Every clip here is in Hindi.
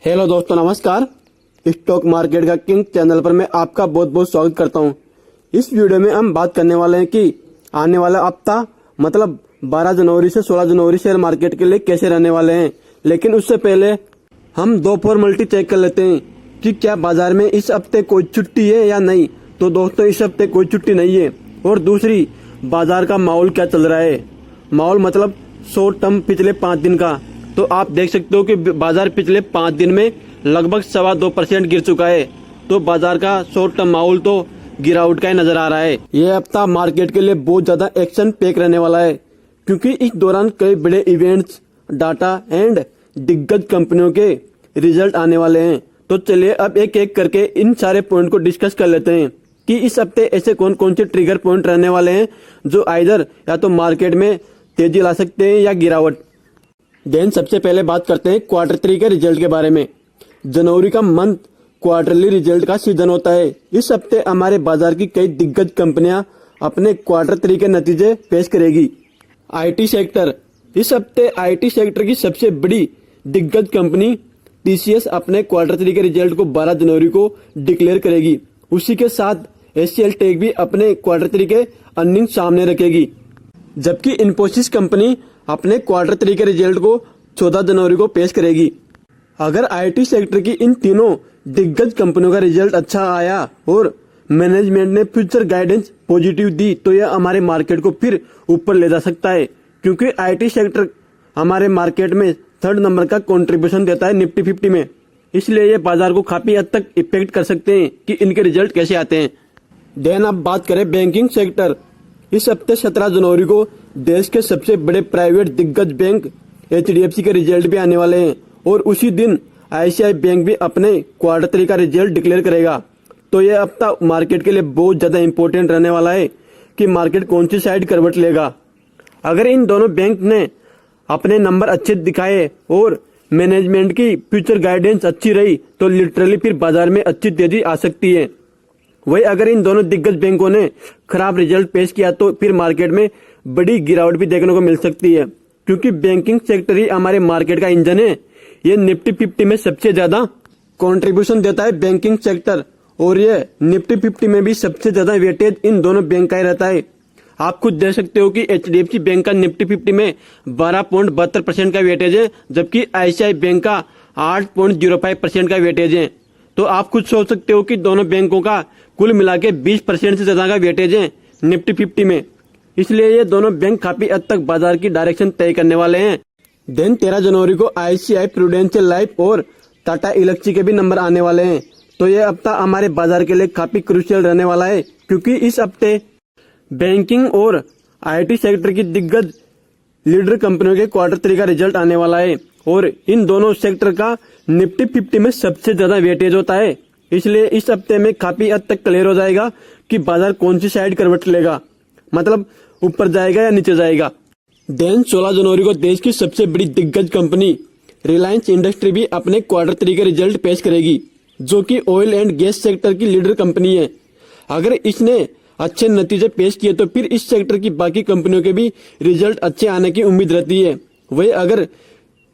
हेलो दोस्तों, नमस्कार। स्टॉक मार्केट का किंग चैनल पर मैं आपका बहुत बहुत स्वागत करता हूं। इस वीडियो में हम बात करने वाले हैं कि आने वाला हफ्ता मतलब 12 जनवरी से 16 जनवरी शेयर मार्केट के लिए कैसे रहने वाले हैं। लेकिन उससे पहले हम दो फॉर्मेलिटी चेक कर लेते हैं कि क्या बाजार में इस हफ्ते कोई छुट्टी है या नहीं। तो दोस्तों, इस हफ्ते कोई छुट्टी नहीं है। और दूसरी, बाजार का माहौल क्या चल रहा है। माहौल मतलब शॉर्ट टर्म पिछले 5 दिन का। तो आप देख सकते हो कि बाजार पिछले 5 दिन में लगभग 2.25% गिर चुका है। तो बाजार का शॉर्ट टर्म माहौल तो गिरावट का ही नजर आ रहा है। यह हफ्ता मार्केट के लिए बहुत ज्यादा एक्शन पैक रहने वाला है, क्योंकि इस दौरान कई बड़े इवेंट्स, डाटा एंड दिग्गज कंपनियों के रिजल्ट आने वाले हैं। तो चलिए अब एक एक करके इन सारे पॉइंट को डिस्कस कर लेते हैं कि इस हफ्ते ऐसे कौन कौन से ट्रिगर पॉइंट रहने वाले हैं जो आइदर या तो मार्केट में तेजी ला सकते हैं या गिरावट। देन सबसे पहले बात करते हैं क्वार्टर 3 के रिजल्ट के बारे में। जनवरी का मंथ क्वार्टरली रिजल्ट का सीजन होता है। इस हफ्ते हमारे बाजार की कई दिग्गज कंपनियां अपने क्वार्टर 3 के नतीजे पेश करेगी। आईटी सेक्टर, इस हफ्ते आईटी सेक्टर की सबसे बड़ी दिग्गज कंपनी टीसीएस अपने क्वार्टर 3 के रिजल्ट को 12 जनवरी को डिक्लेयर करेगी। उसी के साथ एचसीएल टेक भी अपने क्वार्टर 3 के अर्निंग सामने रखेगी, जबकि इन्फोसिस कंपनी अपने क्वार्टर 3 के रिजल्ट को 14 जनवरी को पेश करेगी। अगर आईटी सेक्टर की इन तीनों दिग्गज कंपनियों का रिजल्ट अच्छा आया और मैनेजमेंट ने फ्यूचर गाइडेंस पॉजिटिव दी तो यह हमारे मार्केट को फिर ऊपर ले जा सकता है, क्योंकि आईटी सेक्टर हमारे मार्केट में 3rd नंबर का कंट्रीब्यूशन देता है निफ्टी 50 में। इसलिए ये बाजार को काफी हद तक इफेक्ट कर सकते हैं कि इनके रिजल्ट कैसे आते हैं। देन अब बात करें बैंकिंग सेक्टर। इस हफ्ते 17 जनवरी को देश के सबसे बड़े प्राइवेट दिग्गज बैंक एचडीएफसी के रिजल्ट भी आने वाले हैं और उसी दिन आईसीआई बैंक भी अपने क्वार्टर 3 का रिजल्ट डिक्लेयर करेगा। तो यह हफ्ता मार्केट के लिए बहुत ज्यादा इंपॉर्टेंट रहने वाला है कि मार्केट कौन सी साइड करवट लेगा। अगर इन दोनों बैंक ने अपने नंबर अच्छे दिखाए और मैनेजमेंट की फ्यूचर गाइडेंस अच्छी रही तो लिटरली फिर बाजार में अच्छी तेजी आ सकती है। वही अगर इन दोनों दिग्गज बैंकों ने खराब रिजल्ट पेश किया तो फिर मार्केट में बड़ी गिरावट भी देखने को मिल सकती है, क्योंकि बैंकिंग सेक्टर ही हमारे मार्केट का इंजन है। ये निफ्टी 50 में सबसे ज्यादा कंट्रीब्यूशन देता है बैंकिंग सेक्टर, और ये निफ्टी 50 में भी सबसे ज्यादा वेटेज इन दोनों बैंक का ही रहता है। आप खुद देख सकते हो कि एचडीएफसी बैंक का निफ्टी 50 में 12.72% का वेटेज है, जबकि आईसीआई बैंक का 8.05% का वेटेज है। तो आप खुद सोच सकते हो कि दोनों बैंकों का कुल मिला के 20% से ज्यादा का वेटेज है निफ्टी 50 में। इसलिए ये दोनों बैंक काफी हद तक बाजार की डायरेक्शन तय करने वाले हैं। देन 13 जनवरी को आईसीआई प्रूडेंशियल लाइफ और टाटा इलेक्ट्रिक के भी नंबर आने वाले हैं। तो ये हफ्ता हमारे बाजार के लिए काफी क्रूशियल रहने वाला है, क्योंकि इस हफ्ते बैंकिंग और आईटी सेक्टर की दिग्गज लीडर कंपनियों के क्वार्टर 3 का रिजल्ट आने वाला है और इन दोनों सेक्टर का निफ्टी 50 में सबसे ज्यादा वेटेज होता है। इसलिए इस हफ्ते में काफी हद तक क्लियर हो जाएगा कि बाजार कौन सी साइड करवट लेगा, मतलब ऊपर जाएगा या नीचे जाएगा। देन 16 जनवरी को देश की सबसे बड़ी दिग्गज कंपनी रिलायंस इंडस्ट्री भी अपने क्वार्टर 3 के रिजल्ट पेश करेगी, जो कि ऑयल एंड गैस सेक्टर की लीडर कंपनी है। अगर इसने अच्छे नतीजे पेश किए तो फिर इस सेक्टर की बाकी कंपनियों के भी रिजल्ट अच्छे आने की उम्मीद रहती है। वही अगर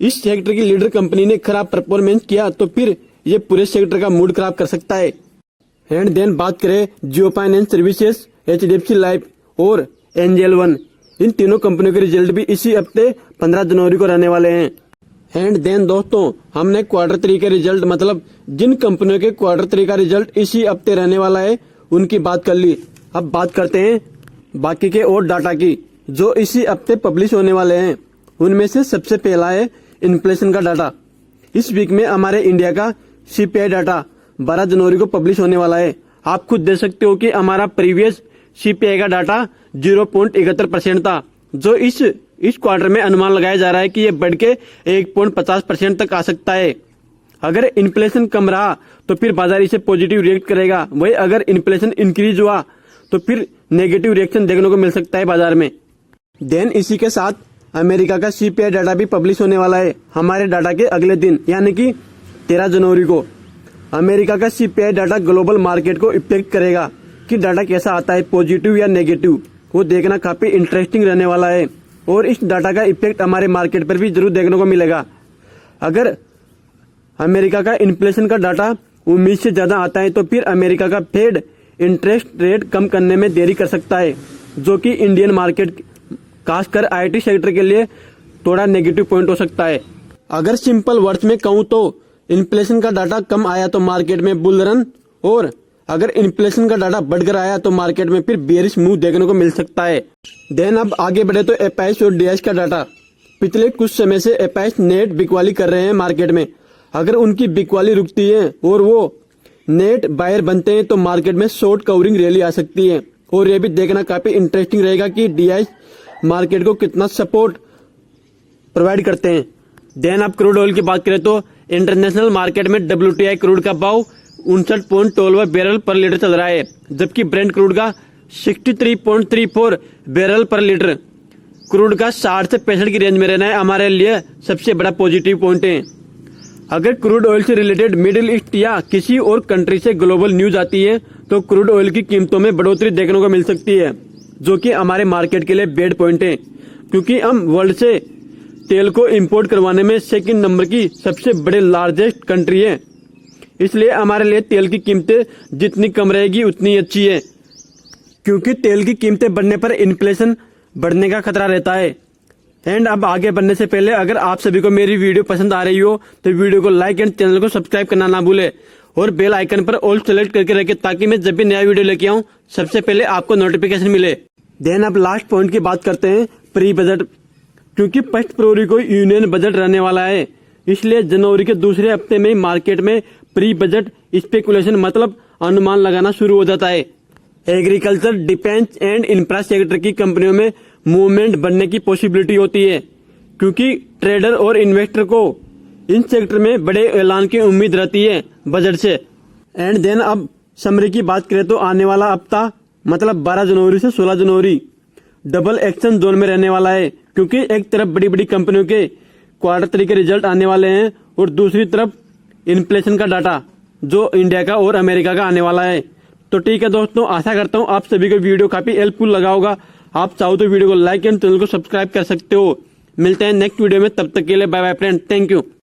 इस सेक्टर की लीडर कंपनी ने खराब परफॉर्मेंस किया तो फिर ये पूरे सेक्टर का मूड खराब कर सकता है। एंड देन बात करें जियो फाइनेंस सर्विसेज, एचडीएफसी लाइफ और एंजल वन, इन तीनों कंपनियों के रिजल्ट भी इसी हफ्ते 15 जनवरी को रहने वाले हैं। एंड देन दोस्तों, हमने क्वार्टर 3 के रिजल्ट मतलब जिन कंपनियों के क्वार्टर 3 का रिजल्ट इसी हफ्ते रहने वाला है उनकी बात कर ली। अब बात करते हैं बाकी के और डाटा की जो इसी हफ्ते पब्लिश होने वाले हैं। उनमें से सबसे पहला है इन्फ्लेशन का डाटा। इस वीक में हमारे इंडिया का सीपीआई डाटा 12 जनवरी को पब्लिश होने वाला है। आप खुद देख सकते हो कि हमारा प्रीवियस सीपीआई का डाटा 0.71% था, जो इस क्वार्टर में अनुमान लगाया जा रहा है कि ये बढ़ के 1.50% तक आ सकता है। अगर इन्फ्लेशन कम रहा तो फिर बाजार इसे पॉजिटिव रिएक्ट करेगा। वही अगर इन्फ्लेशन इंक्रीज हुआ तो फिर नेगेटिव रिएक्शन देखने को मिल सकता है बाजार में। देन इसी के साथ अमेरिका का सीपीआई डाटा भी पब्लिश होने वाला है हमारे डाटा के अगले दिन, यानी कि 13 जनवरी को। अमेरिका का सीपीआई डाटा ग्लोबल मार्केट को इफेक्ट करेगा कि डाटा कैसा आता है, पॉजिटिव या नेगेटिव, वो देखना काफी इंटरेस्टिंग रहने वाला है। और इस डाटा का इफेक्ट हमारे मार्केट पर भी जरूर देखने को मिलेगा। अगर अमेरिका का इन्फ्लेशन का डाटा उम्मीद से ज्यादा आता है तो फिर अमेरिका का फेड इंटरेस्ट रेट कम करने में देरी कर सकता है, जो कि इंडियन मार्केट खासकर आईटी सेक्टर के लिए थोड़ा नेगेटिव पॉइंट हो सकता है। अगर सिंपल वर्ड्स में कहूं तो इन्फ्लेशन का डाटा कम आया तो मार्केट में बुल रन, और अगर इन्फ्लेशन का डाटा बढ़कर आया तो मार्केट में फिर बेयरिश मूव देखने को मिल सकता है। देन अब आगे बढ़े तो एपआईएस और डीआईएस का डाटा। पिछले कुछ समय से एपआईएस नेट बिकवाली कर रहे हैं मार्केट में। अगर उनकी बिकवाली रुकती है और वो नेट बायर बनते हैं तो मार्केट में शॉर्ट कवरिंग रैली आ सकती है, और ये भी देखना काफी इंटरेस्टिंग रहेगा कि डीआईएस मार्केट को कितना सपोर्ट प्रोवाइड करते हैं। देन अब क्रूड ऑयल की बात करें तो इंटरनेशनल मार्केट में WTI क्रूड का भाव 59.12 बैरल पर लीटर चल रहा है, जबकि ब्रेंट क्रूड का 63.34 बैरल पर लीटर। क्रूड का 60 से 65 की रेंज में रहना है हमारे लिए सबसे बड़ा पॉजिटिव पॉइंट है। अगर क्रूड ऑयल से रिलेटेड मिडिल ईस्ट या किसी और कंट्री से ग्लोबल न्यूज आती है तो क्रूड ऑयल की कीमतों में बढ़ोतरी देखने को मिल सकती है, जो कि हमारे मार्केट के लिए बैड पॉइंट है, क्योंकि हम वर्ल्ड से तेल को इंपोर्ट करवाने में सेकंड नंबर की सबसे बड़े लार्जेस्ट कंट्री है। इसलिए हमारे लिए तेल की कीमतें जितनी कम रहेगी उतनी अच्छी है, क्योंकि तेल की कीमतें बढ़ने पर इन्फ्लेशन बढ़ने का खतरा रहता है। एंड अब आगे बढ़ने से पहले अगर आप सभी को मेरी वीडियो पसंद आ रही हो तो वीडियो को लाइक एंड चैनल को सब्सक्राइब करना ना भूले, और बेल आइकन पर ऑल सेलेक्ट करके रखें ताकि मैं जब भी नया वीडियो लेके आऊं सबसे पहले आपको नोटिफिकेशन मिले। देन अब लास्ट पॉइंट की बात करते हैं, प्री बजट। क्योंकि 1 फरवरी को यूनियन बजट रहने वाला है, इसलिए जनवरी के दूसरे हफ्ते में मार्केट में प्री बजट स्पेकुलेशन मतलब अनुमान लगाना शुरू हो जाता है। एग्रीकल्चर, डिफेंस एंड इंफ्रास्ट्रक्चर की कंपनियों में मूवमेंट बढ़ने की पॉसिबिलिटी होती है, क्योंकि ट्रेडर और इन्वेस्टर को इन सेक्टर में बड़े ऐलान की उम्मीद रहती है बजट से। एंड देन अब समरी की बात करें तो आने वाला हफ्ता मतलब 12 जनवरी से 16 जनवरी डबल एक्शन जोन में रहने वाला है, क्योंकि एक तरफ बड़ी बड़ी कंपनियों के क्वार्टर 3 के रिजल्ट आने वाले हैं और दूसरी तरफ इन्फ्लेशन का डाटा जो इंडिया का और अमेरिका का आने वाला है। तो ठीक है दोस्तों, आशा करता हूँ आप सभी को वीडियो काफी हेल्पफुल लगा होगा। आप चाहो तो वीडियो को लाइक एंड चैनल को सब्सक्राइब कर सकते हो। मिलते हैं नेक्स्ट वीडियो में, तब तक के लिए bye bye friend, thank you.